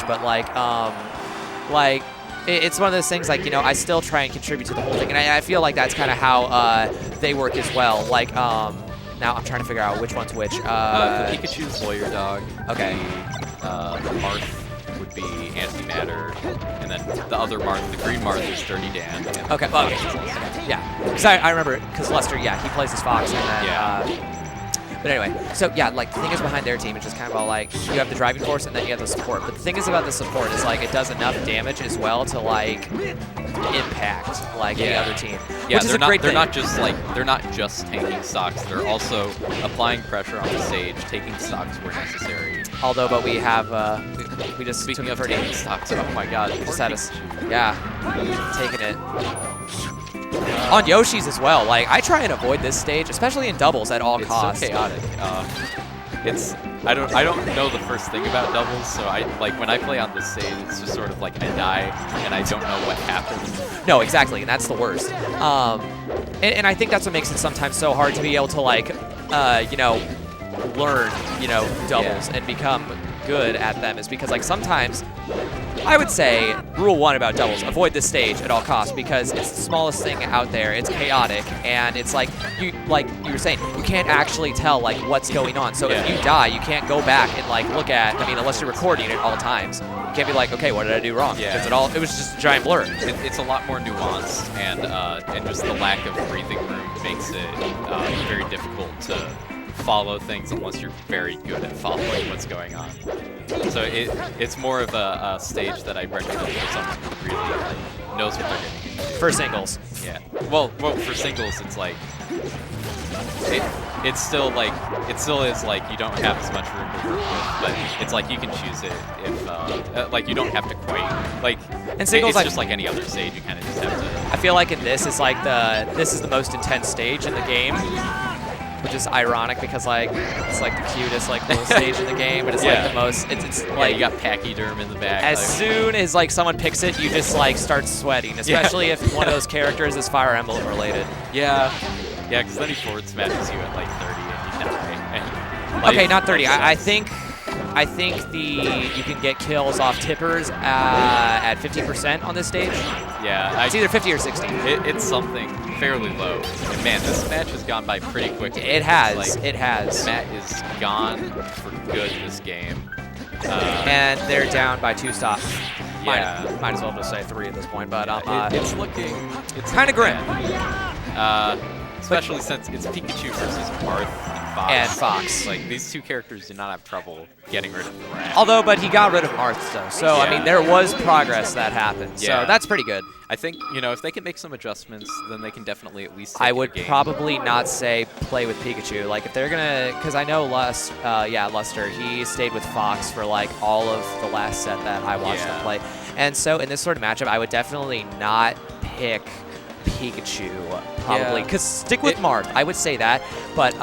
but it's one of those things, like, you know, I still try and contribute to the whole thing, and I feel like that's kind of how they work as well. Like, now I'm trying to figure out which one's which. The Pikachu's Lawyer Dog. Okay. The Marth would be Antimatter, and then the other Marth, the green Marth, is Dirty Dan. Okay. Okay. Yeah. Because I remember, because Lester, yeah, he plays as Fox, and then. Yeah. But anyway, so yeah, like the thing is behind their team, it's just kind of all like you have the driving force and then you have the support. But the thing is about the support is like it does enough damage as well to like impact like the other team. Yeah, which is a great thing. They're not just tanking stocks. They're also applying pressure on the stage, taking stocks where necessary. Although, but we have we just Speaking took of taking stocks, oh my God, we just had us, taking it. On Yoshi's as well. Like, I try and avoid this stage, especially in doubles at all costs. It's so chaotic. I don't know the first thing about doubles, so when I play on this stage, it's just sort of like I die and I don't know what happens. No, exactly, and that's the worst. And I think that's what makes it sometimes so hard to be able to like, you know, learn, you know, doubles and become good at them, is because like sometimes I would say rule one about doubles: avoid this stage at all costs, because it's the smallest thing out there. It's chaotic, and it's like you were saying, you can't actually tell like what's going on. So if you die, you can't go back and like look at. I mean, unless you're recording it at all times, you can't be like, okay, what did I do wrong? Yeah. Because it was just a giant blur. It's a lot more nuanced, and just the lack of breathing room makes it very difficult to follow things unless you're very good at following what's going on. So it's more of a stage that I recommend for someone who really knows what they're getting into. For singles. Yeah. Well, for singles, it's like it still is like you don't have as much room to work with, but it's like you can choose it if like you don't have to quite like. And singles, it's just like any other stage. You kind of just have to. I feel like in this is like this is the most intense stage in the game, which is ironic because like it's like the cutest like little stage in the game, but it's like the most. It's like you got Pachyderm in the back. As soon as like someone picks it, you just like start sweating, especially if one of those characters is Fire Emblem related. Yeah, because then he forward smashes you at like 30 and you die. Okay, not 30. I think you can get kills off tippers at 50% on this stage. Yeah, it's either 50 or 60. It's something fairly low. And man, this match has gone by pretty quickly. It has. Like, it has. Matt is gone for good this game. And they're down by 2 stops. Yeah. Might as well just say 3 at this point, but it's kind of grim. Especially since it's Pikachu versus Marth Fox. And Fox. Like, these two characters did not have trouble getting rid of the rat. Although, but he got rid of Marth, though. So, I mean, there was progress that happened. So, that's pretty good. I think, you know, if they can make some adjustments, then they can definitely at least take I would probably not say play with Pikachu. Like, if they're going to... Because I know Luster, he stayed with Fox for, like, all of the last set that I watched him play. And so, in this sort of matchup, I would definitely not pick Pikachu, probably. Because stick with Marth, I would say that. But,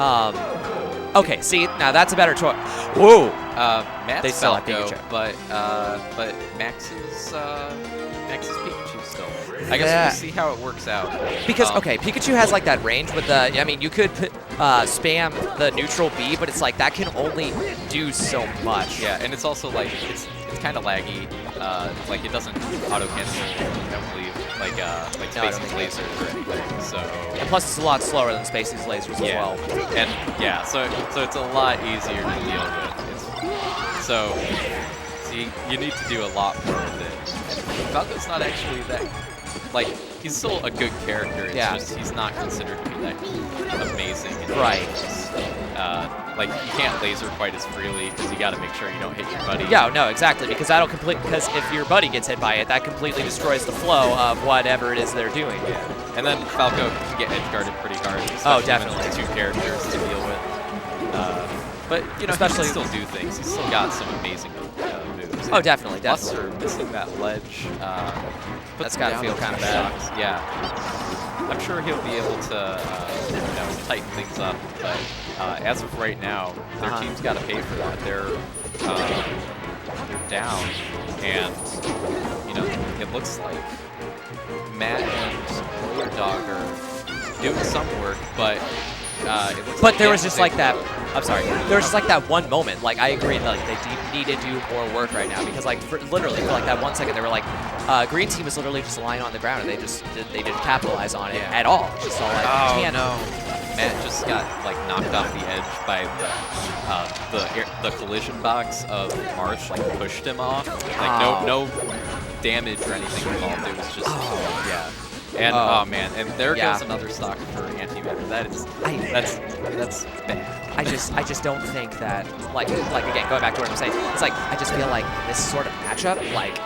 okay, see, now that's a better choice. Whoa! Matt's they still have Falco, Pikachu. but Max's Pikachu still. I guess we'll see how it works out. Because, okay, Pikachu has, like, that range with the... I mean, you could spam the neutral B, but it's like, that can only do so much. Yeah, and it's also, like, it's kind of laggy. Like, it doesn't auto-cancel, I don't believe, like Spacey's lasers or anything, so... And plus, it's a lot slower than Spacey's lasers as well. And, so it's a lot easier to deal with. So you need to do a lot more with it. Falco's not actually that... Like, he's still a good character, it's just he's not considered to be that amazing. Right. Like, you can't laser quite as freely because you got to make sure you don't hit your buddy. Yeah, no, exactly, because because if your buddy gets hit by it, that completely destroys the flow of whatever it is they're doing. Yeah. And then Falco can get edge guarded pretty hard. Oh, definitely. Two characters to deal with. But, you know, especially he can still do things. He's still got some amazing moves. Oh, definitely. Luster missing that ledge. That's got to feel kind of bad. Yeah. I'm sure he'll be able to, you know, tighten things up, but as of right now, their team's got to pay for that. They're down, and you know, it looks like Matt and Lawyer Dog are doing some work, but it looks but there was just like that I'm sorry. There was just like that one moment. Like I agree that like, they need to do more work right now because like literally for like that 1 second they were like, green team was literally just lying on the ground and they didn't capitalize on it at all. Just all like, Oh, can't. no. Matt just got like knocked off the edge by the collision box of Marsh, like pushed him off. Like no damage or anything involved. It was just yeah. And oh man, and there goes another stock for antimatter. That's bad. I just don't think that like again going back to what I'm saying, it's like I just feel like this sort of matchup like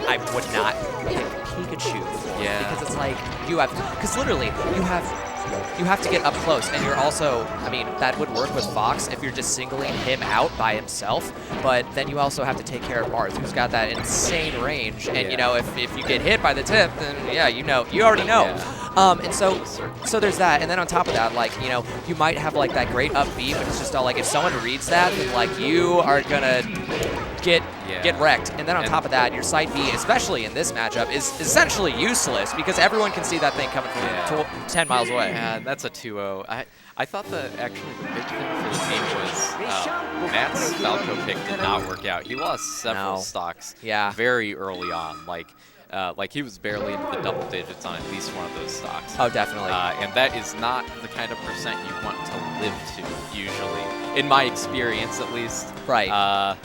I would not pick Pikachu for because it's like because literally you have to get up close, and you're also, I mean, that would work with Fox if you're just singling him out by himself, but then you also have to take care of Marth, who's got that insane range, and you know, if you get hit by the tip, then yeah, you already know. And so there's that, and then on top of that, like, you know, you might have like that great up B, but it's just all like, if someone reads that, then like you are gonna get wrecked. And then on top of that, your side B, especially in this matchup, is essentially useless because everyone can see that thing coming from 10 miles away. Yeah, that's a 2-0. I thought that actually the big thing for the team was Matt's Falco pick did not work out. He lost several stocks very early on. Like he was barely into the double digits on at least one of those stocks. Oh, definitely. And that is not the kind of percent you want to live to, usually, in my experience at least. Right.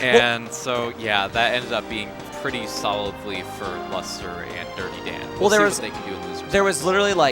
And so, yeah, that ended up being pretty solidly for Luster and Dirty Dan. We'll see what they can do in losers. There was literally like